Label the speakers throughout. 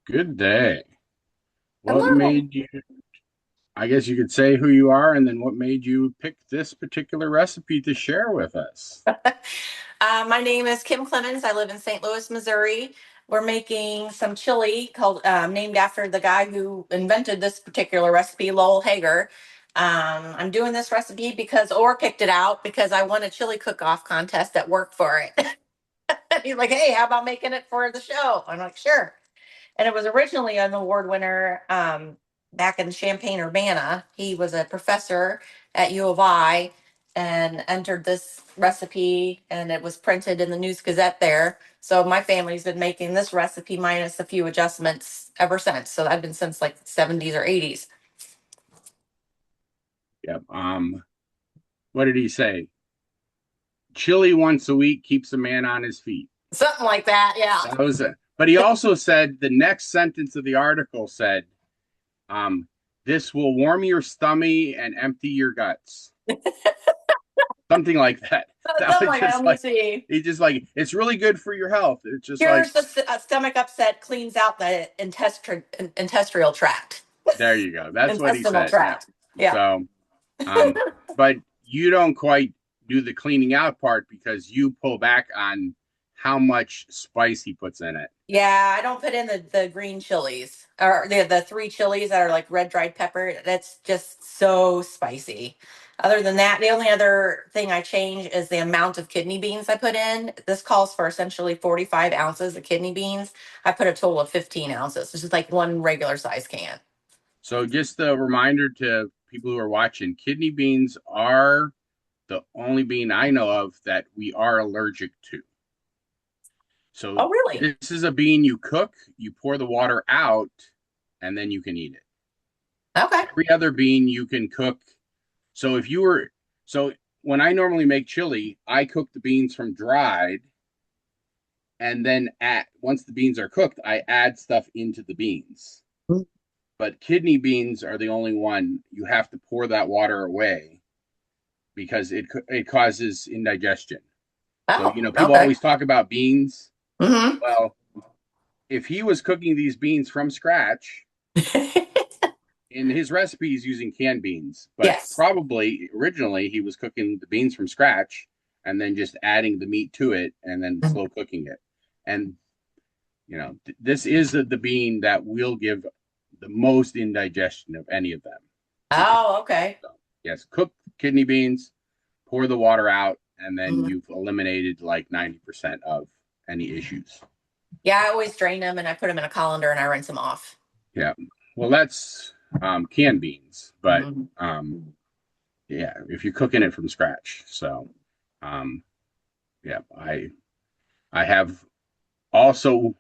Speaker 1: Good day. What
Speaker 2: Hello.
Speaker 1: made you, I guess you could say who you are and then what made you pick this particular recipe to share with us?
Speaker 2: My name is Kim Clemens. I live in St. Louis, Missouri. We're making some chili called named after the guy who invented this particular recipe, Lowell Hagar. I'm doing this recipe because Orr picked it out because I won a chili cook-off contest at work for it. He's like, "Hey, how about making it for the show?" I'm like, "Sure." And it was originally an award winner back in Champaign, Urbana. He was a professor at U of I and entered this recipe, and it was printed in the News Gazette there. So my family's been making this recipe minus a few adjustments ever since. So I've been since like the 70s or 80s.
Speaker 1: Yep. What did he say? Chili once a week keeps a man on his feet.
Speaker 2: Something like that,
Speaker 1: That was it. But he also said the next sentence of the article said, um, this will warm your stomach and empty your guts. Something like that.
Speaker 2: yeah.
Speaker 1: That
Speaker 2: Something
Speaker 1: was
Speaker 2: like that.
Speaker 1: just
Speaker 2: Let me
Speaker 1: like
Speaker 2: see.
Speaker 1: he just like it's really good for your health. It's just like
Speaker 2: Cures the stomach upset, cleans out the intestinal tract.
Speaker 1: there you go. That's what he
Speaker 2: Intestinal
Speaker 1: said. Yeah.
Speaker 2: tract. Yeah.
Speaker 1: So Um, but you don't quite do the cleaning out part because you pull back on how much spice he puts in it.
Speaker 2: Yeah, I don't put in the green chilies or the three chilies that are like red dried pepper. That's just so spicy. Other than that, the only other thing I change is the amount of kidney beans I put in. This calls for essentially 45 ounces of kidney beans. I put a total of 15 ounces. This is like one regular size can.
Speaker 1: So just a reminder to people who are watching, kidney beans are the only bean I know of that we are allergic to. So
Speaker 2: Oh, really?
Speaker 1: this is a bean you cook, you pour the water out, and then you can eat it.
Speaker 2: Okay.
Speaker 1: Every other bean you can cook. So if you were so when I normally make chili, I cook the beans from dried and then once the beans are cooked, I add stuff into the beans. But kidney beans are the only one you have to pour that water away because it causes indigestion. So
Speaker 2: Oh,
Speaker 1: people
Speaker 2: okay.
Speaker 1: always talk about beans.
Speaker 2: Mm-hmm.
Speaker 1: Well, if he was cooking these beans from scratch, in his recipe he's using canned beans, but
Speaker 2: Yes.
Speaker 1: probably originally he was cooking the beans from scratch and then just adding the meat to it and then slow cooking it. And this is the bean that will give the most indigestion of any of them.
Speaker 2: Oh, okay.
Speaker 1: So, yes, cook kidney beans, pour the water out, and then
Speaker 2: Mhm.
Speaker 1: you've eliminated like 90% of any issues.
Speaker 2: Yeah, I always drain them and I put them in a colander and I rinse them off.
Speaker 1: Yeah. Well, that's canned beans, but
Speaker 2: Mhm.
Speaker 1: yeah, if you're cooking it from scratch. So, um, yeah, I have also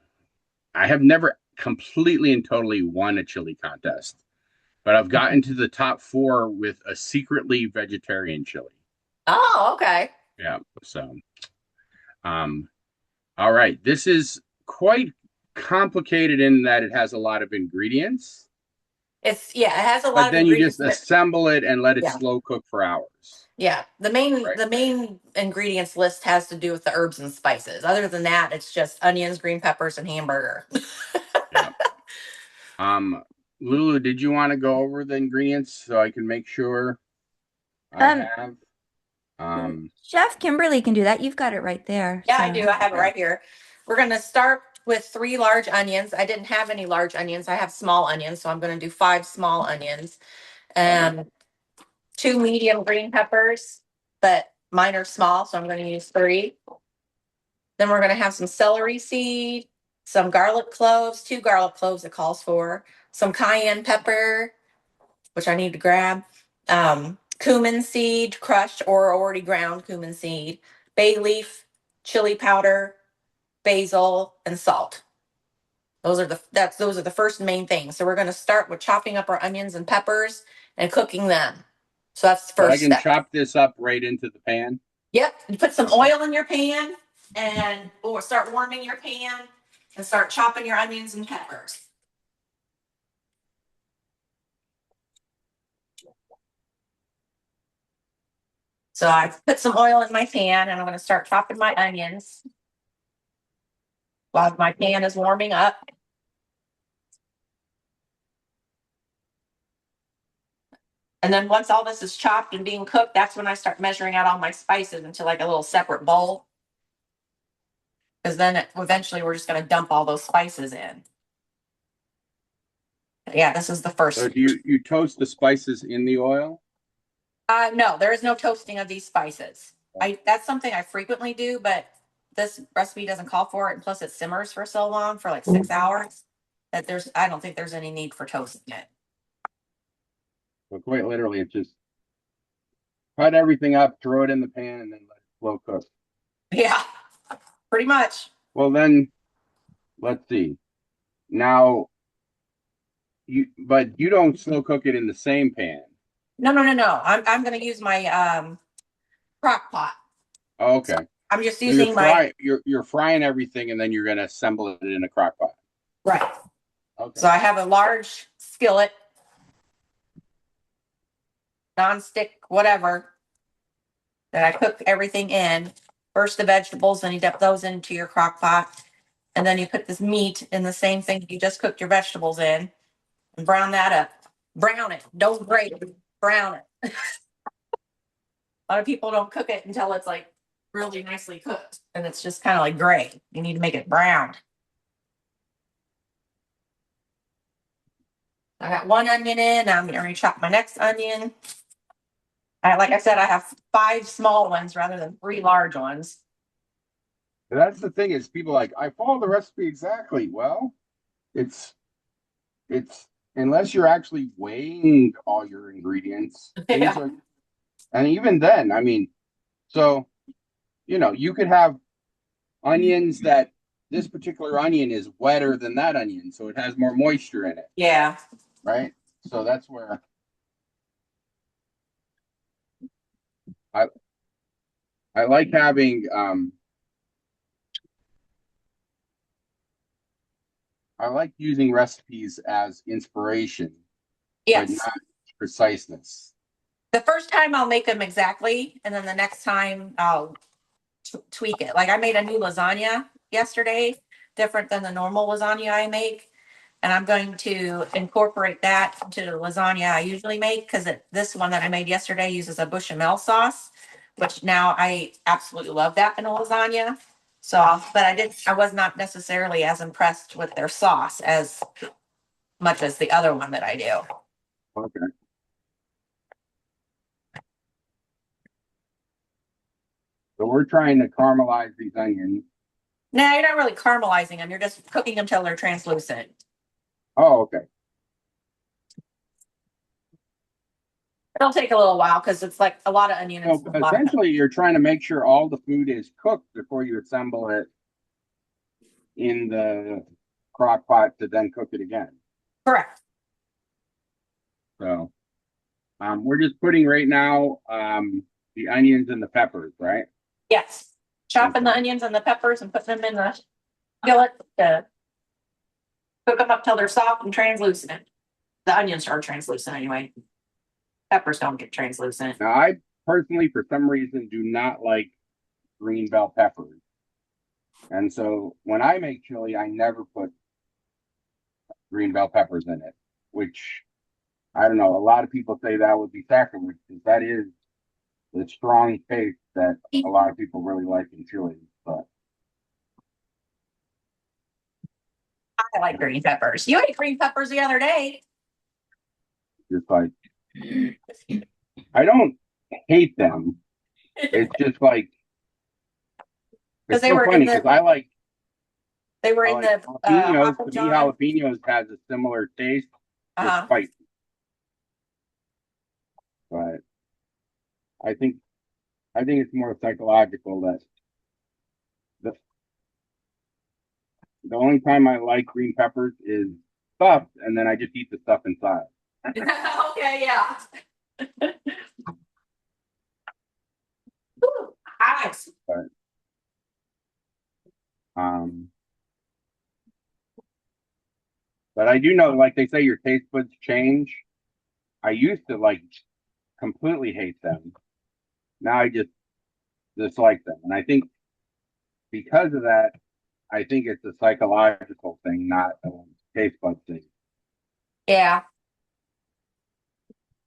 Speaker 1: I have never completely and totally won a chili contest, but I've gotten to the top four with a secretly vegetarian chili.
Speaker 2: Oh, okay.
Speaker 1: Yeah. So, um, all right. This is quite complicated in that it has a lot of ingredients,
Speaker 2: Yeah, it has a
Speaker 1: but
Speaker 2: lot of
Speaker 1: then you just
Speaker 2: ingredients, but
Speaker 1: assemble it and let it
Speaker 2: yeah.
Speaker 1: slow cook for hours.
Speaker 2: Yeah. The main
Speaker 1: Right.
Speaker 2: the main ingredients list has to do with the herbs and spices. Other than that, it's just onions, green peppers, and hamburger.
Speaker 1: Yeah. Um, Lulu, did you want to go over the ingredients so I can make sure I
Speaker 3: Um,
Speaker 1: have? Um,
Speaker 3: Chef Kimberly can do that. You've got it right there.
Speaker 2: Yeah, I
Speaker 3: So,
Speaker 2: do. I have it
Speaker 1: yeah.
Speaker 2: right here. We're gonna start with three large onions. I didn't have any large onions. I have small onions, so I'm gonna do five small onions.
Speaker 1: Okay.
Speaker 2: And two medium green peppers, but mine are small, so I'm going to use three. Then we're going to have some celery seed, some garlic cloves, two garlic cloves it calls for, some cayenne pepper, which I need to grab, cumin seed, crushed or already ground cumin seed, bay leaf, chili powder, basil, and salt. Those are the first main things. So we're going to start with chopping up our onions and peppers and cooking them. So that's the
Speaker 1: So I
Speaker 2: first
Speaker 1: can
Speaker 2: step.
Speaker 1: chop this up right into the pan.
Speaker 2: Yep. You put some
Speaker 1: Okay.
Speaker 2: oil in your pan and or start warming your pan and start chopping your onions and peppers. So I put some oil in my pan and I'm going to start chopping my onions while my pan is warming up. And then once all this is chopped and being cooked, that's when I start measuring out all my spices into like a little separate bowl. Because then eventually we're just going to dump all those spices in. Yeah, this is the first.
Speaker 1: So do you toast the spices in the oil?
Speaker 2: No, there is no toasting of these spices. That's something I frequently do, but this recipe doesn't call for it. And plus it simmers for so long, for like 6 hours, that I don't think there's any need for toasting it.
Speaker 1: So quite literally, it's just cut everything up, throw it in the pan, and then let it slow cook.
Speaker 2: Yeah, pretty much.
Speaker 1: Well, then let's see. Now but you don't slow cook it in the same pan.
Speaker 2: No. I'm going to use my crock pot.
Speaker 1: Oh, okay.
Speaker 2: I'm just
Speaker 1: So
Speaker 2: using my
Speaker 1: you're frying everything, and then you're gonna assemble it in a crock pot.
Speaker 2: right.
Speaker 1: Okay.
Speaker 2: So I have a large skillet, nonstick, whatever, that I cook everything in. First the vegetables, then you dip those into your crock pot. And then you put this meat in the same thing you just cooked your vegetables in and brown that up. Brown it. Don't grate it. Brown it. A lot of people don't cook it until it's like really nicely cooked and it's just kind of like gray. You need to make it brown. I got one onion in. Now I'm going to chop my next onion. Like I said, I have 5 small ones rather than 3 large ones.
Speaker 1: That's the thing is people like, I follow the recipe exactly. Well, it's unless you're actually weighing all your ingredients, things
Speaker 2: Yeah.
Speaker 1: are, and even then, I mean, so you could have onions that this particular onion is wetter than that onion, so it has more moisture in it,
Speaker 2: Yeah.
Speaker 1: right? So that's where I I like having I like using recipes as inspiration, but
Speaker 2: Yes.
Speaker 1: not preciseness.
Speaker 2: The first time I'll make them exactly, and then the next time I'll tweak it. Like I made a new lasagna yesterday, different than the normal lasagna I make. And I'm going to incorporate that into the lasagna I usually make because this one that I made yesterday uses a bechamel sauce, which now I absolutely love that in a lasagna. So, but I was not necessarily as impressed with their sauce as much as the other one that I do.
Speaker 1: Okay. So we're trying to caramelize these onions.
Speaker 2: No, you're not really caramelizing them. You're just cooking them till they're translucent.
Speaker 1: Oh, okay.
Speaker 2: It'll take a little while because it's like a lot of onion and
Speaker 1: So
Speaker 2: a lot of
Speaker 1: essentially, you're trying to make sure all the food is cooked before you assemble it in the crock pot to then cook it again.
Speaker 2: correct.
Speaker 1: So we're just putting right now the onions and the peppers, right?
Speaker 2: Yes. Chopping
Speaker 1: Okay.
Speaker 2: the onions and the peppers and putting them in the skillet to cook them up till they're soft and translucent. The onions are translucent anyway. Peppers don't get translucent.
Speaker 1: Now, I personally, for some reason, do not like green bell peppers. And so when I make chili, I never put green bell peppers in it, which I don't know. A lot of people say that would be sacrilege because that is the strong taste that a lot of people really like in chili. But
Speaker 2: I like green peppers. You ate green peppers the other day.
Speaker 1: just like, I don't hate them. It's just like,
Speaker 2: Because
Speaker 1: it's so funny because I like
Speaker 2: they were
Speaker 1: I
Speaker 2: in
Speaker 1: like
Speaker 2: the
Speaker 1: jalapenos.
Speaker 2: Papa
Speaker 1: To me,
Speaker 2: John.
Speaker 1: jalapenos has a similar taste. They're
Speaker 2: Uh-huh.
Speaker 1: spicy, but I think it's more psychological that the the only time I like green peppers is stuffed, and then I just eat the stuff inside.
Speaker 2: Okay, yeah. Ooh, nice.
Speaker 1: Um, but I do know, like they say, your taste buds change. I used to like completely hate them. Now I just dislike them, and I think because of that, I think it's a psychological thing, not a taste bud thing.
Speaker 2: Yeah.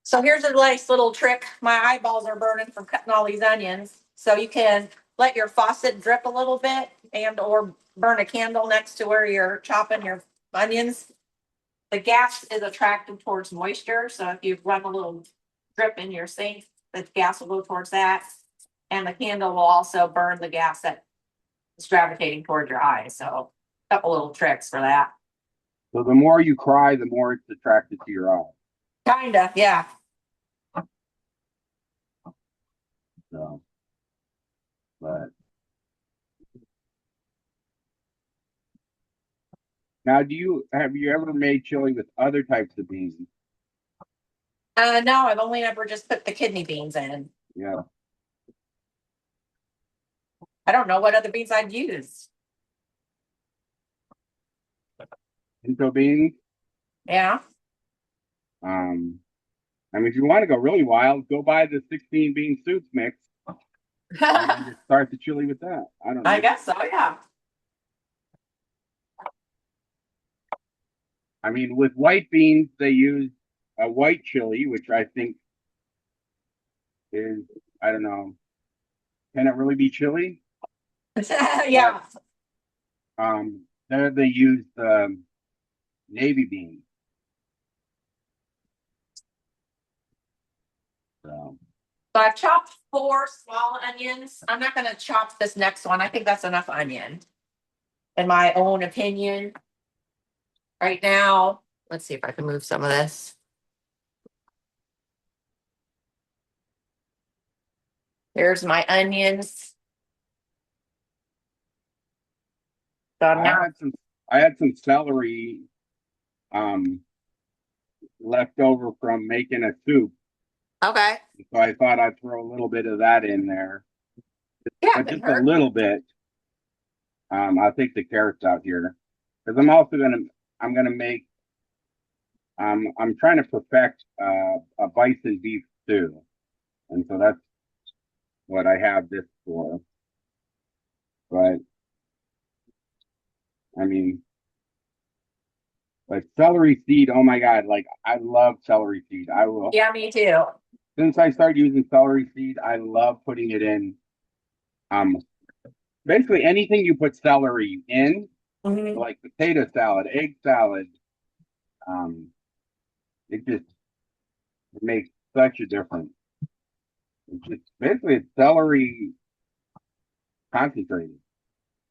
Speaker 2: So here's a nice little trick. My eyeballs are burning from cutting all these onions. So you can let your faucet drip a little bit and or burn a candle next to where you're chopping your onions. The gas is attracted towards moisture. So if you run a little drip in your sink, the gas will go towards that. And the candle will also burn the gas that is gravitating towards your eyes. So a couple little tricks for that.
Speaker 1: So the more you cry, the more it's attracted to your eye.
Speaker 2: Kinda, yeah.
Speaker 1: So, but now, have you ever made chili with other types of beans?
Speaker 2: No, I've only ever just put the kidney beans in.
Speaker 1: Yeah.
Speaker 2: I don't know what other beans I'd use.
Speaker 1: Pinto beans.
Speaker 2: Yeah.
Speaker 1: I mean, if you want to go really wild, go buy the 16 bean soup mix and just start the chili with that. I don't know.
Speaker 2: I guess so, yeah.
Speaker 1: I mean, with white beans, they use a white chili, which I think is, I don't know, can it really be chili?
Speaker 2: Yeah.
Speaker 1: There they use navy beans. So,
Speaker 2: So I've chopped 4 small onions. I'm not going to chop this next one. I think that's enough onion, in my own opinion. Right now, let's see if I can move some of this. Here's my onions. So now,
Speaker 1: I had some celery left over from making a soup.
Speaker 2: okay.
Speaker 1: So I thought I'd throw a little bit of that in there,
Speaker 2: Yeah,
Speaker 1: but
Speaker 2: couldn't
Speaker 1: just a
Speaker 2: hurt.
Speaker 1: little bit. I'll take the carrots out here because I'm gonna make I'm trying to perfect a bison beef stew, and so that's what I have this for. But I mean, like celery seed, oh my God, like I love celery seed. I will
Speaker 2: Yeah, me too.
Speaker 1: Since I started using celery seed, I love putting it in um basically anything you put celery in,
Speaker 2: Mhm.
Speaker 1: like potato salad, egg salad. Um, it makes such a difference. It's basically it's celery concentrated.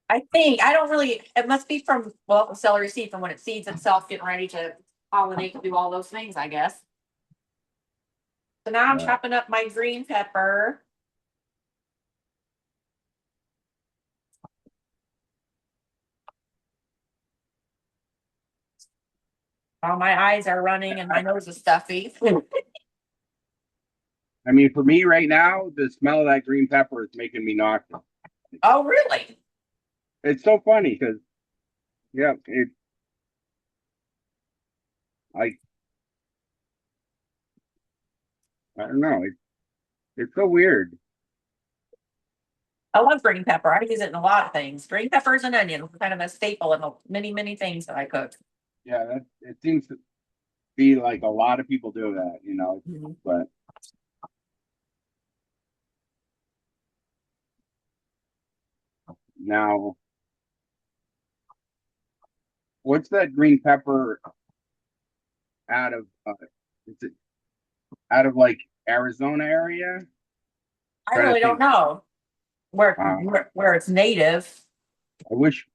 Speaker 2: I think I don't really. It must be from the celery seed from when it seeds itself, getting ready to pollinate and do all those things. I guess. So now I'm
Speaker 1: But
Speaker 2: chopping up my green pepper. Oh, my eyes are running and my nose is stuffy.
Speaker 1: I mean, for me right now, the smell of that green pepper is making me nauseous.
Speaker 2: Oh, really?
Speaker 1: It's so funny because yeah, like I don't know, it's so weird.
Speaker 2: I love green pepper. I use it in a lot of things. Green peppers and onions, kind of a staple in many, many things that I cook.
Speaker 1: Yeah, it seems to be like a lot of people do that,
Speaker 2: Mhm.
Speaker 1: but now what's that green pepper out of is it out of like Arizona area?
Speaker 2: I
Speaker 1: Trying to
Speaker 2: really don't
Speaker 1: think.
Speaker 2: know
Speaker 1: Uh,
Speaker 2: where it's native.
Speaker 1: I wish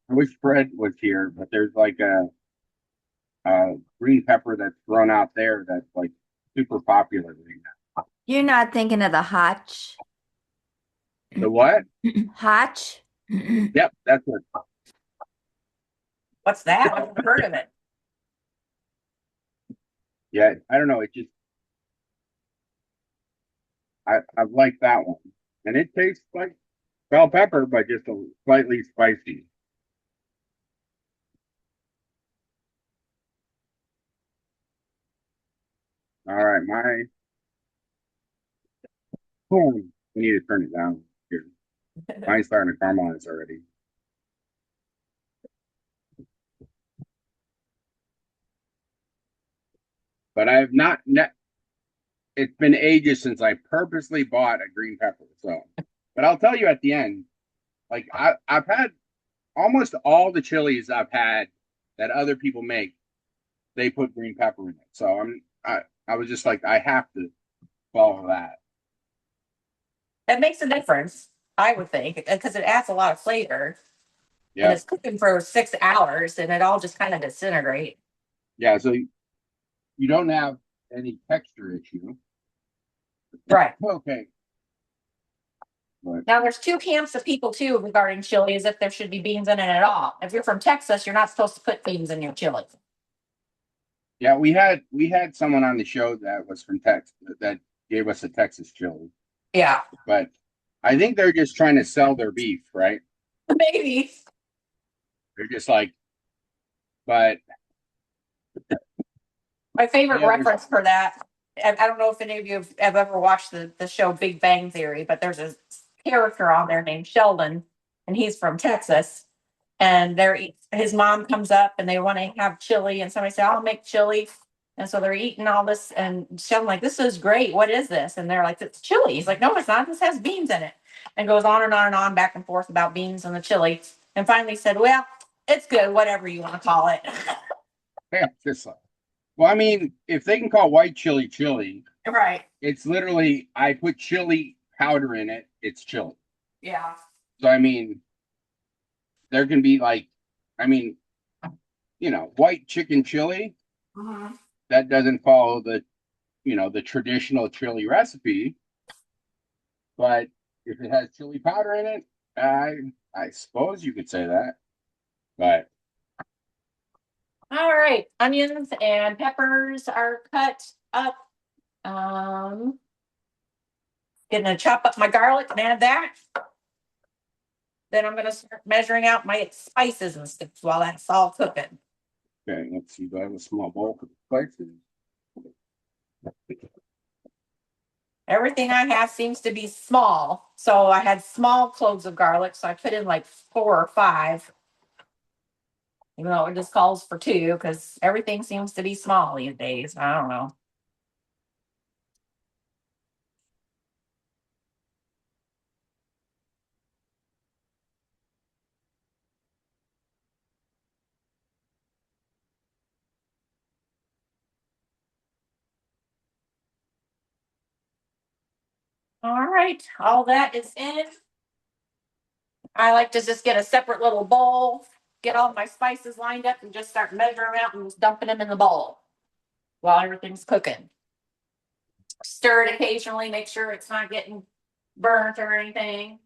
Speaker 1: Fred was here, but there's like a green pepper that's grown out there that's like super popular right
Speaker 3: You're not thinking of the hotch.
Speaker 1: now. The what?
Speaker 3: Hotch?
Speaker 1: Yep, that's it.
Speaker 2: What's that? I've never heard of it.
Speaker 1: Yeah, I don't know. It just I like that one, and it tastes like bell pepper, but just a slightly spicy. All right, we need to turn it down here. Mine's starting to caramelize already. But I have not it's been ages since I purposely bought a green pepper. So, but I'll tell you at the end, like I've had almost all the chilies I've had that other people make, they put green pepper in it. So I was just like, I have to follow that.
Speaker 2: It makes a difference, I would think, because it adds a lot of flavor. And
Speaker 1: Yeah.
Speaker 2: it's cooking for 6 hours, and it all just kind of disintegrate.
Speaker 1: Yeah. So you don't have any texture issue.
Speaker 2: Right.
Speaker 1: Okay. But
Speaker 2: Now, there's two camps of people too regarding chili, as if there should be beans in it at all. If you're from Texas, you're not supposed to put beans in your chili.
Speaker 1: yeah, we had someone on the show that was from Texas that gave us a Texas chili.
Speaker 2: Yeah,
Speaker 1: But I think they're just trying to sell their beef, right?
Speaker 2: maybe.
Speaker 1: They're just like, but
Speaker 2: My favorite
Speaker 1: yeah,
Speaker 2: reference for that, I don't know if any of you have ever watched the show Big Bang Theory, but there's a character on there named Sheldon, and he's from Texas. And his mom comes up and they want to have chili, and somebody said, I'll make chili. And so they're eating all this, and Sheldon like, this is great. What is this? And they're like, it's chili. He's like, no, it's not. This has beans in it. And goes on and on and on, back and forth about beans and the chili. And finally said, well, it's good, whatever you want to call it.
Speaker 1: yeah, just like, well, I mean, if they can call white chili chili,
Speaker 2: Right.
Speaker 1: it's literally I put chili powder in it, it's chili.
Speaker 2: Yeah.
Speaker 1: So I mean, there can be like, I mean, white chicken chili
Speaker 2: Mhm.
Speaker 1: that doesn't follow the traditional chili recipe, but if it has chili powder in it, I suppose you could say that. But
Speaker 2: All right. Onions and peppers are cut up. Um, Gonna chop up my garlic and add that. Then I'm gonna start measuring out my spices and stuff while that's all cooking.
Speaker 1: okay, let's see. Do I have a small bowl for the spices?
Speaker 2: Everything I have seems to be small. So I had small cloves of garlic, so I put in like 4 or 5. Even though it just calls for 2, because everything seems to be small these days. I don't know. All right, all that is in. I like to just get a separate little bowl, get all my spices lined up, and just start measuring them out and just dumping them in the bowl while everything's cooking. Stir it occasionally, make sure it's not getting burnt or anything.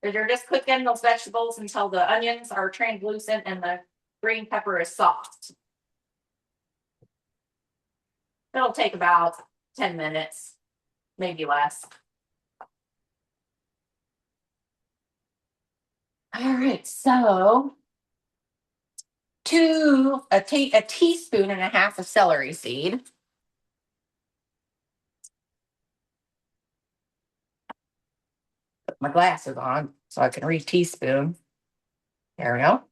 Speaker 2: Because you're just cooking those vegetables until the onions are translucent and the green pepper is soft. It'll take about 10 minutes, maybe less. All right, so a teaspoon and a half of celery seed. Put my glasses on so I can read teaspoon. There we go.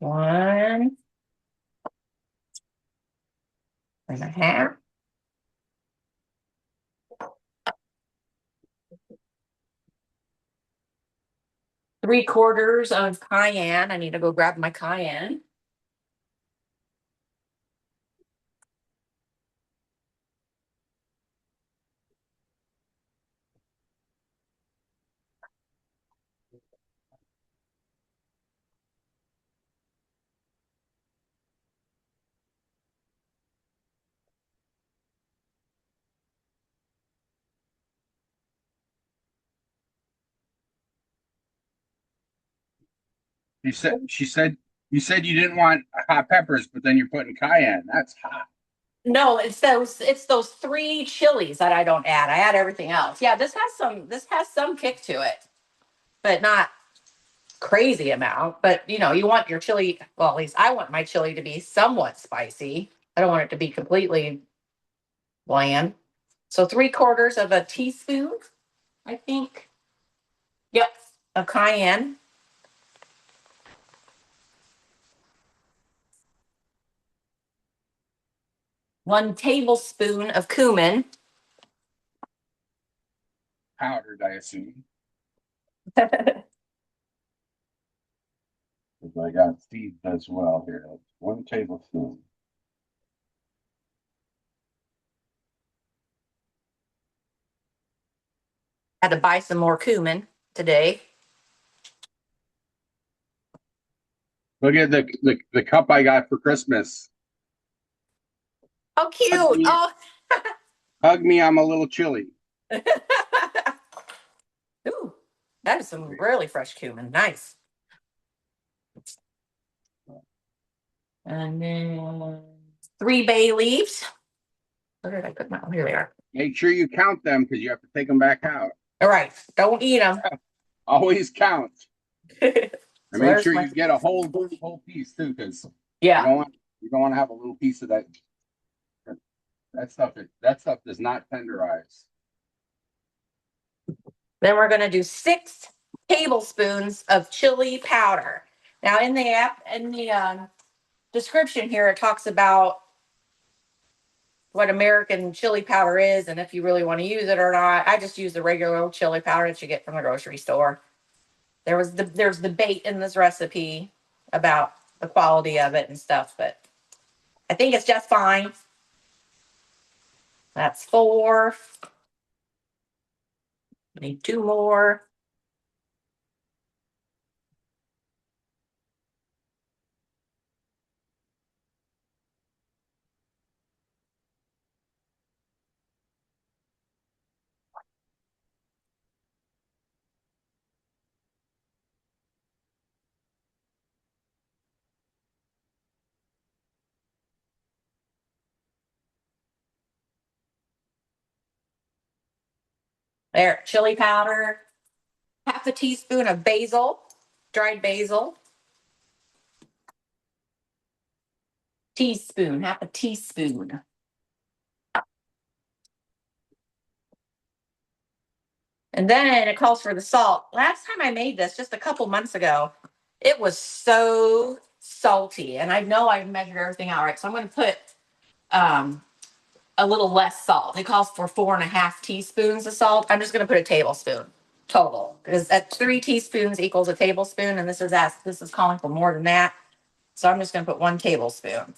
Speaker 2: 1.5. 3/4 of cayenne. I need to go grab my cayenne.
Speaker 1: You said you didn't want hot peppers, but then you're putting cayenne. That's hot.
Speaker 2: No, it's those 3 chilies that I don't add. I add everything else. Yeah, this has some kick to it, but not crazy amount. But you want your chili, well, at least I want my chili to be somewhat spicy. I don't want it to be completely bland. So 3/4 of a teaspoon, I think. Yep, of cayenne. 1 tablespoon of cumin.
Speaker 1: Powdered, I assume. Because I got seeds as well here. 1 tablespoon.
Speaker 2: Had to buy some more cumin today.
Speaker 1: Look at the cup I got for Christmas.
Speaker 2: Oh, cute.
Speaker 1: Hug me,
Speaker 2: Oh.
Speaker 1: hug me, I'm a little chilly.
Speaker 2: Ooh, that is some really fresh cumin. Nice. And then 3 bay leaves. Where did I put them? Oh, here they are.
Speaker 1: Make sure you count them because you have to take them back out.
Speaker 2: All right. Don't eat them.
Speaker 1: Always count. And
Speaker 2: So
Speaker 1: make
Speaker 2: there's
Speaker 1: sure
Speaker 2: my-
Speaker 1: you get a whole piece too, because
Speaker 2: Yeah.
Speaker 1: you don't want to have a little piece of that. That stuff does not tenderize.
Speaker 2: Then we're going to do 6 tablespoons of chili powder. Now in the description here, it talks about what American chili powder is and if you really want to use it or not. I just use the regular old chili powder that you get from the grocery store. There's debate in this recipe about the quality of it and stuff, but I think it's just fine. That's 4. Need 2 more. There, chili powder, half a teaspoon of basil, dried basil. Teaspoon, half a teaspoon. And then it calls for the salt. Last time I made this, just a couple months ago, it was so salty. And I know I've measured everything out right. So I'm going to put a little less salt. It calls for 4.5 teaspoons of salt. I'm just going to put a tablespoon total, because at 3 teaspoons equals a tablespoon, and this is calling for more than that. So I'm just going to put 1 tablespoon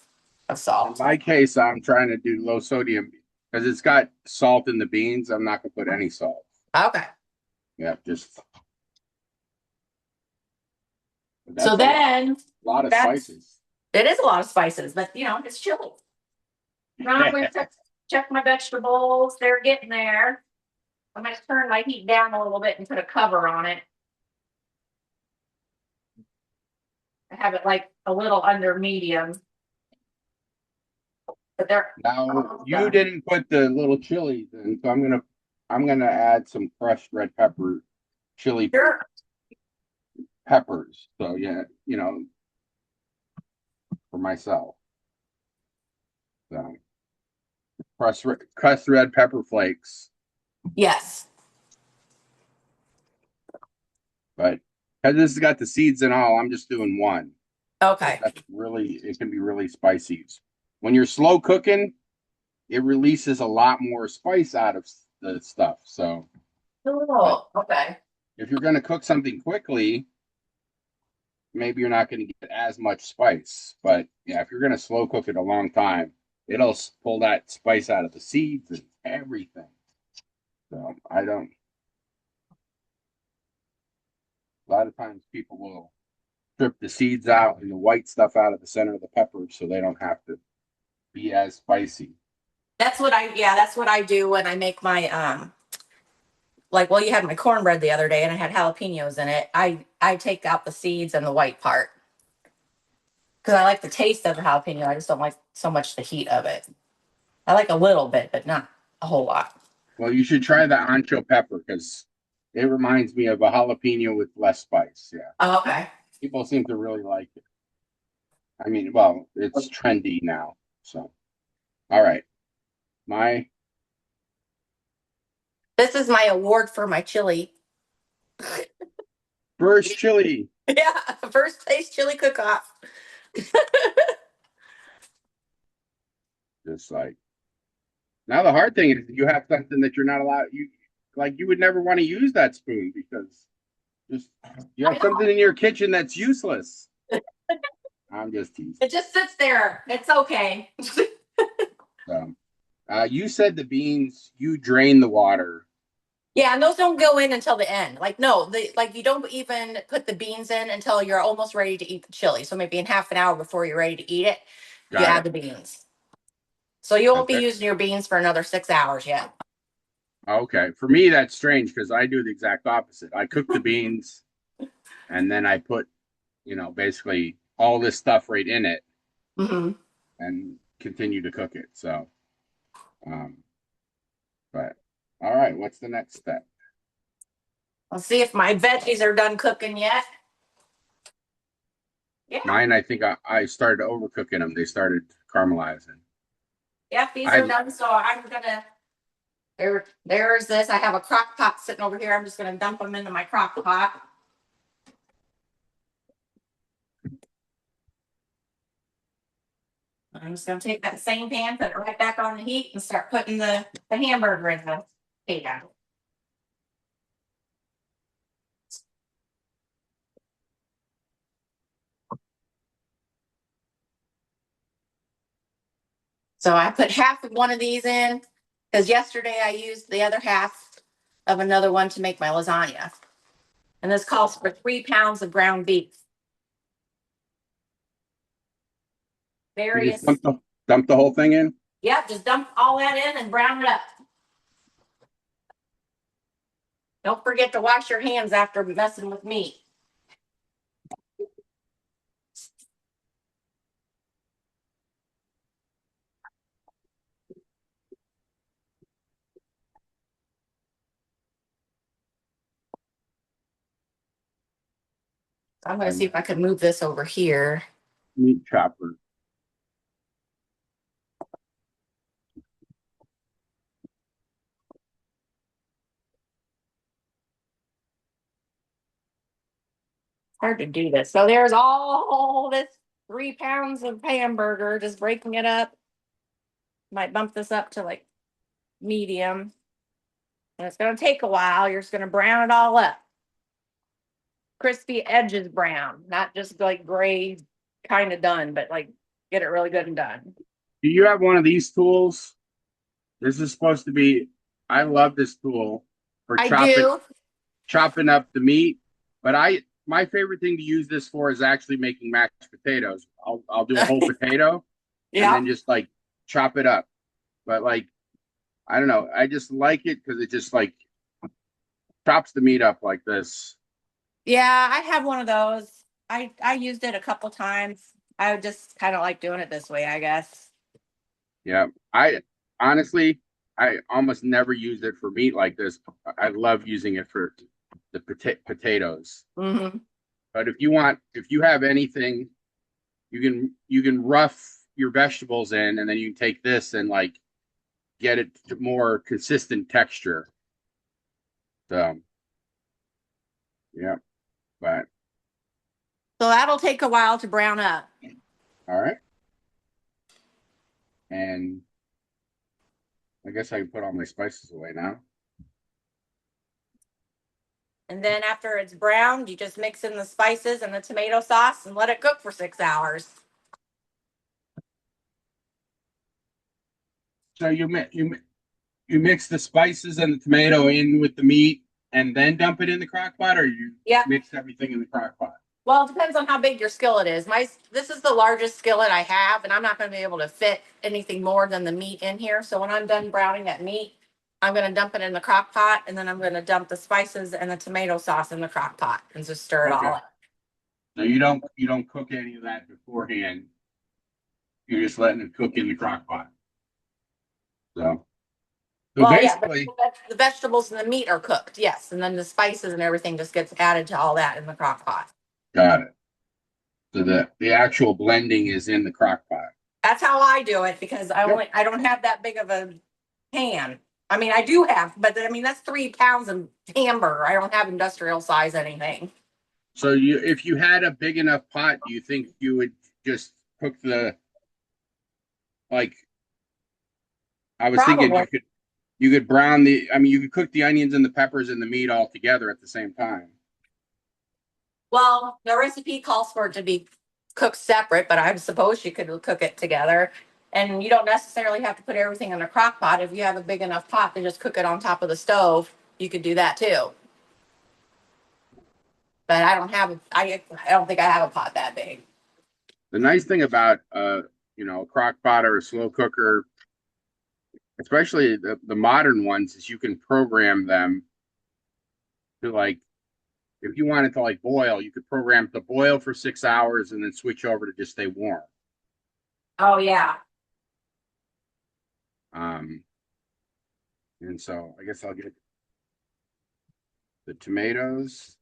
Speaker 2: of salt.
Speaker 1: In my case, I'm trying to do low sodium because it's got salt in the beans. I'm not gonna put any salt.
Speaker 2: Okay.
Speaker 1: Yeah, just.
Speaker 2: So then
Speaker 1: a lot of spices.
Speaker 2: It is a lot of spices, but it's chili. Now I'm going to check my vegetables. They're getting there. I'm going to turn my heat down a little bit and put a cover on it. I have it like a little under medium. But
Speaker 1: now you didn't put the little chilies in, so I'm gonna add some crushed red pepper, chili peppers. So yeah, for myself. So crushed red pepper flakes.
Speaker 2: Yes.
Speaker 1: But because this has got the seeds and all, I'm just doing 1.
Speaker 2: Okay.
Speaker 1: It can be really spicy. When you're slow cooking, it releases a lot more spice out of the stuff. So,
Speaker 2: Okay.
Speaker 1: if you're going to cook something quickly, maybe you're not going to get as much spice. But yeah, if you're going to slow cook it a long time, it'll pull that spice out of the seeds and everything. So a lot of times people will strip the seeds out and the white stuff out of the center of the pepper so they don't have to be as spicy.
Speaker 2: That's what I do when I make my you had my cornbread the other day and it had jalapenos in it. I take out the seeds and the white part because I like the taste of the jalapeno. I just don't like so much the heat of it. I like a little bit, but not a whole lot.
Speaker 1: Well, you should try the ancho pepper because it reminds me of a jalapeno with less spice. Yeah.
Speaker 2: Oh, okay.
Speaker 1: People seem to really like it. I mean, well, it's trendy now. So, all right.
Speaker 2: This is my award for my chili.
Speaker 1: First chili.
Speaker 2: Yeah, first taste chili cook-off.
Speaker 1: Just like Now the hard thing is you have something that you're not allowed. You would never want to use that spoon because just you
Speaker 2: I
Speaker 1: have something
Speaker 2: know.
Speaker 1: in your kitchen that's useless. I'm just teasing.
Speaker 2: It just sits there. It's okay.
Speaker 1: So, you said the beans, you drain the water.
Speaker 2: Yeah, and those don't go in until the end. Like no, you don't even put the beans in until you're almost ready to eat the chili. So maybe in half an hour before you're ready to eat it, you
Speaker 1: Got
Speaker 2: add
Speaker 1: it.
Speaker 2: the beans. So you won't be
Speaker 1: Okay.
Speaker 2: using your beans for another 6 hours yet.
Speaker 1: Okay. For me, that's strange because I do the exact opposite. I cook the beans and then I put, basically all this stuff right in it
Speaker 2: Hmm.
Speaker 1: and continue to cook it. So, um, but all right, what's the next step?
Speaker 2: Let's see if my veggies are done cooking yet. Yeah.
Speaker 1: Mine, I think I started overcooking them. They started caramelizing.
Speaker 2: Yep, these
Speaker 1: I
Speaker 2: are done. So I'm gonna there's this. I have a crock pot sitting over here. I'm just gonna dump them into my crock pot. I'm just gonna take that same pan, put it right back on the heat, and start putting the hamburger in the pan. So I put half of one of these in because yesterday I used the other half of another one to make my lasagna. And this calls for 3 pounds of ground beef.
Speaker 1: you just
Speaker 2: Various.
Speaker 1: dump the whole thing in.
Speaker 2: Yep, just dump all that in and brown it up. Don't forget to wash your hands after messing with meat. I'm going to see
Speaker 1: And
Speaker 2: if I can move this over here.
Speaker 1: meat chopper.
Speaker 2: Hard to do this. So there's all this 3 pounds of hamburger, just breaking it up. Might bump this up to like medium. And it's going to take a while. You're just going to brown it all up. Crispy edges brown, not just like gray kind of done, but like get it really good and done.
Speaker 1: Do you have one of these tools? This is supposed to be. I love this tool for
Speaker 2: I
Speaker 1: chopping
Speaker 2: do.
Speaker 1: chopping up the meat. But my favorite thing to use this for is actually making mashed potatoes. I'll do a whole potato and
Speaker 2: Yeah.
Speaker 1: then just like chop it up. But like I don't know, I just like it because it just like chops the meat up like this.
Speaker 2: Yeah, I have one of those. I used it a couple times. I just kind of like doing it this way, I guess.
Speaker 1: Yeah, I honestly I almost never use it for meat like this. I love using it for the potatoes.
Speaker 2: Hmm.
Speaker 1: But if you have anything, you can rough your vegetables in, and then you can take this and like get it to more consistent texture. So yeah, but
Speaker 2: So that'll take a while to brown up.
Speaker 1: all right. And I guess I can put all my spices away now.
Speaker 2: And then after it's browned, you just mix in the spices and the tomato sauce and let it cook for 6 hours.
Speaker 1: So you mix the spices and the tomato in with the meat and then dump it in the crock pot, or you
Speaker 2: Yep.
Speaker 1: mix everything in the crock pot?
Speaker 2: Well, it depends on how big your skillet is. This is the largest skillet I have, and I'm not going to be able to fit anything more than the meat in here. So when I'm done browning that meat, I'm going to dump it in the crock pot, and then I'm going to dump the spices and the tomato sauce in the crock pot and just stir it all
Speaker 1: Okay.
Speaker 2: up.
Speaker 1: So you don't cook any of that beforehand. You're just letting it cook in the crock pot. So
Speaker 2: Well, yeah, but
Speaker 1: basically,
Speaker 2: the vegetables and the meat are cooked, yes, and then the spices and everything just gets added to all that in the crock pot.
Speaker 1: got it. So the actual blending is in the crock pot.
Speaker 2: That's how I do it because
Speaker 1: Yep.
Speaker 2: I don't have that big of a pan. I mean, I do have, but I mean that's 3 pounds of hamburger. I don't have industrial size anything.
Speaker 1: So if you had a big enough pot, do you think you would just cook the like I was thinking
Speaker 2: Probably.
Speaker 1: you could brown the. I mean, you could cook the onions and the peppers and the meat all together at the same time.
Speaker 2: Well, the recipe calls for it to be cooked separate, but I suppose you could cook it together. And you don't necessarily have to put everything in a crock pot. If you have a big enough pot to just cook it on top of the stove, you could do that too. But I don't have, I don't think I have a pot that big.
Speaker 1: The nice thing about a crock pot or a slow cooker, especially the modern ones, is you can program them to like if you want it to like boil, you could program it to boil for 6 hours and then switch over to just stay warm.
Speaker 2: Oh yeah.
Speaker 1: Um, and so I guess I'll get the tomatoes.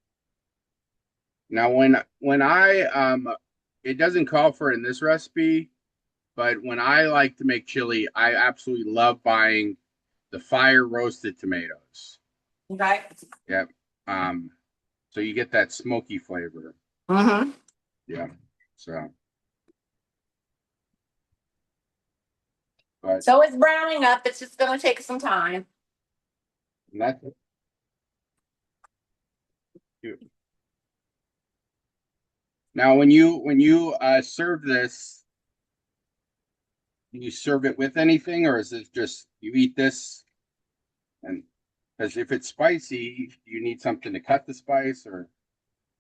Speaker 1: Now when I it doesn't call for it in this recipe, but when I like to make chili, I absolutely love buying the fire roasted tomatoes.
Speaker 2: Okay.
Speaker 1: Yep. Um, so you get that smoky flavor.
Speaker 2: Mm-hmm.
Speaker 1: Yeah. So but
Speaker 2: So it's browning up. It's just going to take some time.
Speaker 1: that's now when you serve this, do you serve it with anything or is it just you eat this and because if it's spicy, you need something to cut the spice or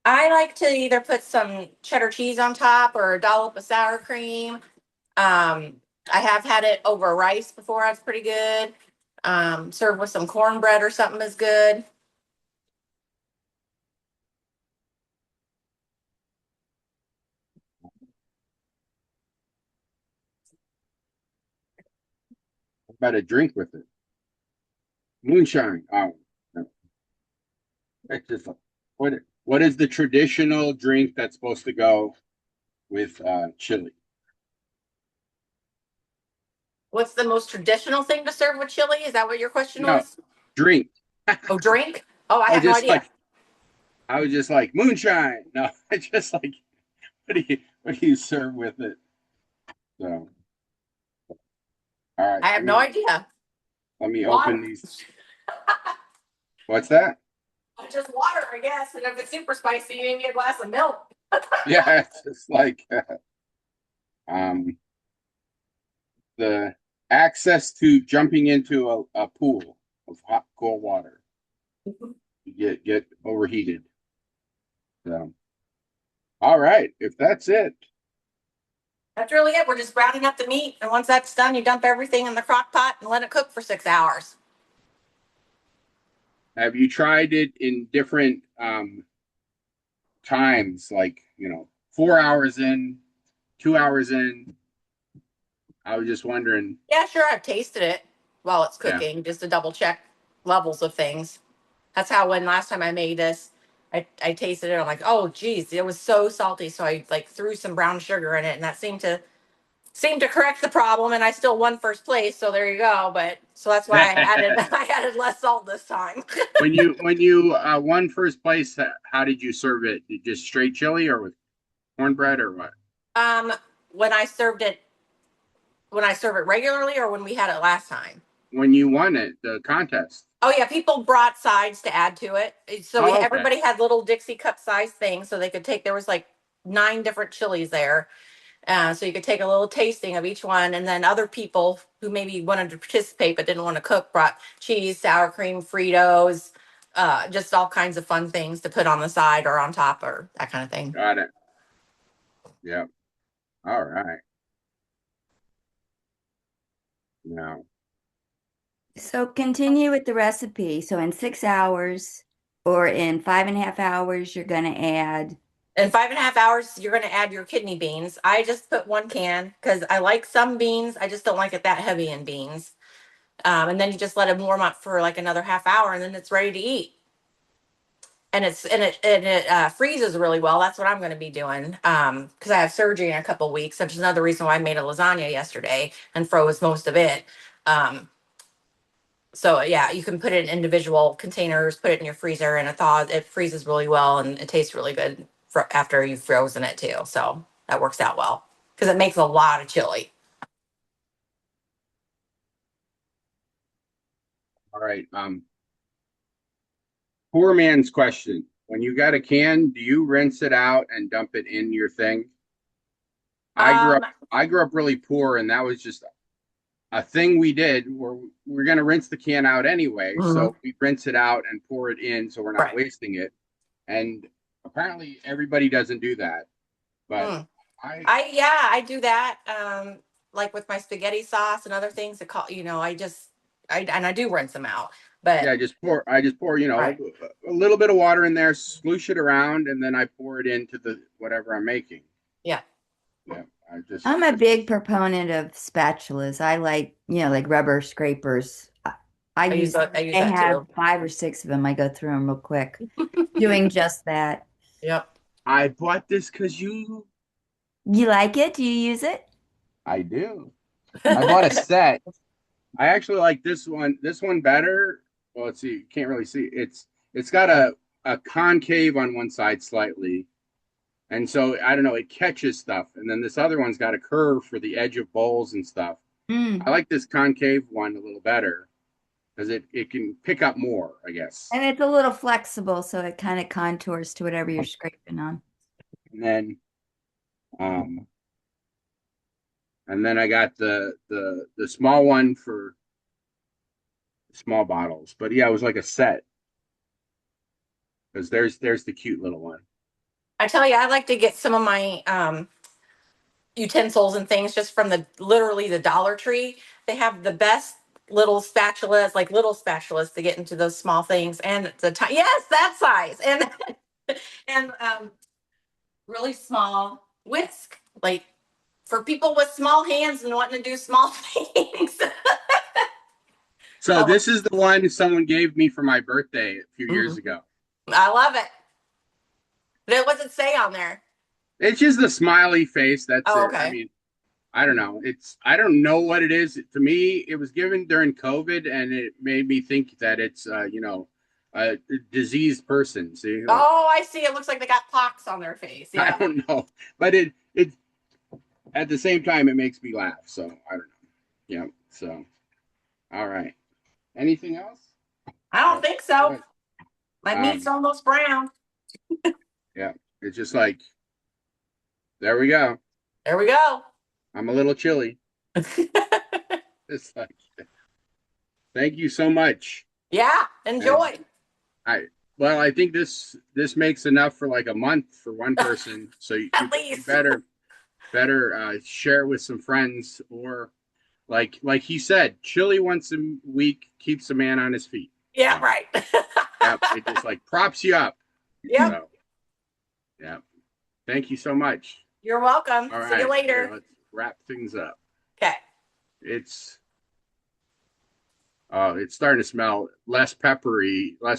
Speaker 2: I like to either put some cheddar cheese on top or a dollop of sour cream. I have had it over rice before. That's pretty good. Served with some cornbread or something is good.
Speaker 1: about a drink with it. Moonshine. Oh, no. It's just what is the traditional drink that's supposed to go with chili?
Speaker 2: What's the most traditional thing to serve with chili? Is that what your question
Speaker 1: No,
Speaker 2: was?
Speaker 1: drink.
Speaker 2: Oh, drink? Oh, I
Speaker 1: I
Speaker 2: have no
Speaker 1: just
Speaker 2: idea.
Speaker 1: like I was just like moonshine. No, I just like what do you serve with it? So all right,
Speaker 2: I have no idea.
Speaker 1: let me open
Speaker 2: Water.
Speaker 1: these. What's that?
Speaker 2: Just water, I guess. And if it's super spicy, you need a glass of milk.
Speaker 1: Yeah, it's just like um the access to jumping into a pool of hot cold water. You get overheated. So all right, if that's it.
Speaker 2: That's really it. We're just browning up the meat. And once that's done, you dump everything in the crock pot and let it cook for 6 hours.
Speaker 1: Have you tried it in different times, like 4 hours in, 2 hours in? I was just wondering.
Speaker 2: Yeah, sure. I've tasted it while it's
Speaker 1: Yeah.
Speaker 2: cooking just to double check levels of things. That's how when last time I made this, I tasted it. I'm like, oh geez, it was so salty. So I like threw some brown sugar in it, and that seemed to correct the problem. And I still won first place. So there you go. But so that's why I added I added less salt this time.
Speaker 1: When you won first place, how did you serve it? Just straight chili or with cornbread or what?
Speaker 2: um, when I served it, when I serve it regularly, or when we had it last time.
Speaker 1: When you won it, the contest.
Speaker 2: Oh yeah, people brought sides to add to it. So
Speaker 1: Oh, okay.
Speaker 2: everybody had little Dixie cup size things, so they could take. There was like 9 different chilies there, so you could take a little tasting of each one, and then other people who maybe wanted to participate but didn't want to cook brought cheese, sour cream, Fritos, just all kinds of fun things to put on the side or on top or that kind of thing.
Speaker 1: Got it. Yep. All right. Now,
Speaker 3: So continue with the recipe. So in 6 hours or in 5.5 hours, you're going to add.
Speaker 2: In 5.5 hours, you're going to add your kidney beans. I just put 1 can because I like some beans. I just don't like it that heavy in beans. And then you just let it warm up for like another half hour, and then it's ready to eat. And it freezes really well. That's what I'm going to be doing because I have surgery in a couple weeks, which is another reason why I made a lasagna yesterday and froze most of it. Um, so yeah, you can put it in individual containers, put it in your freezer, and it thaws. It freezes really well, and it tastes really good for after you've frozen it too. So that works out well because it makes a lot of chili.
Speaker 1: All right. Poor man's question. When you got a can, do you rinse it out and dump it in your thing? I grew
Speaker 2: Um,
Speaker 1: up I grew up really poor, and that was just a thing we did where we're gonna rinse the can out anyway.
Speaker 2: mhm,
Speaker 1: So we rinse it out and pour it in so we're not
Speaker 2: right.
Speaker 1: wasting it. And apparently everybody doesn't do that. But
Speaker 2: Mm.
Speaker 1: I
Speaker 2: Yeah, I do that. Like with my spaghetti sauce and other things that call, I do rinse them out. But
Speaker 1: yeah, I just pour,
Speaker 2: right.
Speaker 1: a little bit of water in there, sloosh it around, and then I pour it into the whatever I'm making.
Speaker 2: Yeah.
Speaker 1: Yeah, I just
Speaker 3: I'm a big proponent of spatulas. I like, like rubber scrapers.
Speaker 2: I use
Speaker 3: I
Speaker 2: that
Speaker 3: have
Speaker 2: too.
Speaker 3: 5 or 6 of them. I go through them real quick, doing just that.
Speaker 2: Yep.
Speaker 1: I bought this because
Speaker 3: You like it? Do you use it?
Speaker 1: I do. I bought a set. I actually like this one better. Well, let's see, you can't really see. It's got a concave on one side slightly. And so I don't know, it catches stuff. And then this other one's got a curve for the edge of bowls and stuff. I
Speaker 3: Mm.
Speaker 1: like this concave one a little better because it can pick up more, I guess.
Speaker 3: And it's a little flexible, so it kind of contours to whatever you're scraping on.
Speaker 1: And then um and then I got the small one for small bottles. But yeah, it was like a set because there's the cute little one.
Speaker 2: I tell you, I like to get some of my utensils and things just from literally the Dollar Tree. They have the best little spatulas to get into those small things, and yes, that size, and and really small whisk, like for people with small hands and wanting to do small things.
Speaker 1: So
Speaker 2: I,
Speaker 1: this is the one someone gave me for my birthday a few years
Speaker 2: mhm.
Speaker 1: ago.
Speaker 2: I love it. What does it say on there?
Speaker 1: It's just the smiley face. That's
Speaker 2: Oh,
Speaker 1: it. I
Speaker 2: okay.
Speaker 1: mean, I don't know. I don't know what it is. To me, it was given during COVID, and it made me think that it's a diseased person. See, like
Speaker 2: Oh, I see. It looks like they got pox on their face.
Speaker 1: I
Speaker 2: Yeah.
Speaker 1: don't know, but it at the same time it makes me laugh. So I don't know. Yeah. So all right. Anything else?
Speaker 2: I don't
Speaker 1: Oh,
Speaker 2: think so.
Speaker 1: good.
Speaker 2: My meat's
Speaker 1: Um.
Speaker 2: almost brown.
Speaker 1: Yeah. It's just like there we go.
Speaker 2: There we go.
Speaker 1: I'm a little chilly. It's like thank you so much.
Speaker 2: Yeah,
Speaker 1: And
Speaker 2: enjoy.
Speaker 1: I well, I think this makes enough for like a month for one person. So
Speaker 2: At
Speaker 1: you
Speaker 2: least.
Speaker 1: better share it with some friends or like he said, chili once a week keeps a man on his feet.
Speaker 2: Yeah,
Speaker 1: So
Speaker 2: right.
Speaker 1: yeah, it just like props you up.
Speaker 2: Yep.
Speaker 1: So yeah, thank you so much.
Speaker 2: You're welcome.
Speaker 1: All
Speaker 2: See you
Speaker 1: right, here
Speaker 2: later.
Speaker 1: let's wrap things up.
Speaker 2: Okay.
Speaker 1: It's it's starting to smell less peppery, less